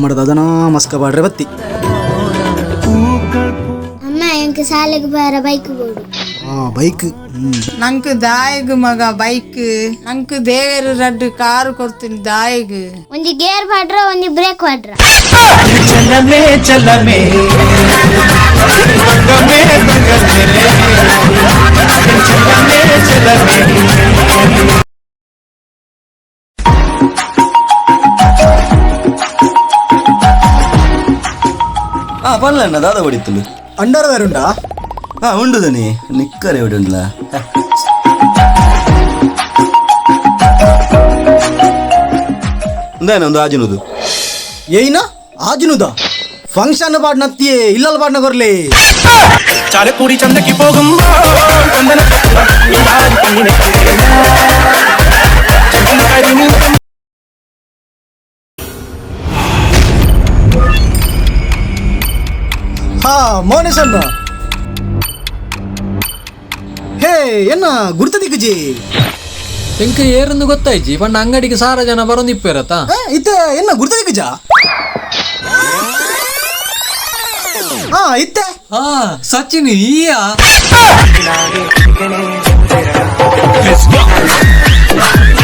ನಮ್ಮದು ಅದನ ಮಸ್ಕ ಬಾಡ್ರೆ ಬತ್ತಿ ಅಮ್ಮ ಎಂಕ್ ಸಾಲೆಗೆ ಬಾರ ಬೈಕ್ ಕೊಡು. ಬೈಕ್ ನಂಕ್ ದಾಯಿಗ್ ಮಗ ಬೈಕ್ ನಂಕ್ ದೇವೇರು ರಡ್ಡು ಕಾರು ಕೊಡ್ತೀನಿ ದಾಯಿಗ್. ಒಂಜಿ ಗೇರ್ ಪಾಡ್ರ ಒಂಜಿ ಬ್ರೇಕ್ ಪಾಡ್ರ. ಚಲಮೆ ಚಲಮೆ ಮಂಗಮೆ ಮಂಗಮೆ ಚಲಮೆ ಚಲಮೆ. ಪರ್ಲಣ್ಣ ದಾದ ಹೊಡಿತಲು ಅಂಡರ್ ವೇರ್ ಉಂಟಾ? ಉಂಡು ದನಿ ನಿಕ್ಕರೆ ಹೊಡಿಲ್ಲ. ಒಂದು ಆಜಿನುದು ಏನ ಆಜಿನುದ ಫಂಕ್ಷನ್ ಪಾಡ್ ನತ್ತಿಯೇ ಇಲ್ಲಲ್ ಪಾಡ್ನ ಕೊರ್ಲಿ ചാലക്കുടി ചന്തയ്ക്ക് പോകുമ്പോ ಹಾ ಮೋನೇಶ್ ಅಣ್ಣ ಹೇ ಎನ್ನ ಗುರ್ತ ದಿಕ್ಕಜಿ ಎಂಕ ಏರನ್ನು ಗೊತ್ತಾಯ್ಜಿ ಪಂಡ ಅಂಗಡಿಗೆ ಸಾರ ಜನ ಬರೋಂದಿಪ್ಪೇರತ್ತ ಇತ್ತೆ ಎನ್ನ ಗುರ್ತ ದಿಕ್ಕಜ ಹಾ ಇತ್ತೆ ಹಾ ಸಚಿನ್ ಈಯಾ Let's go.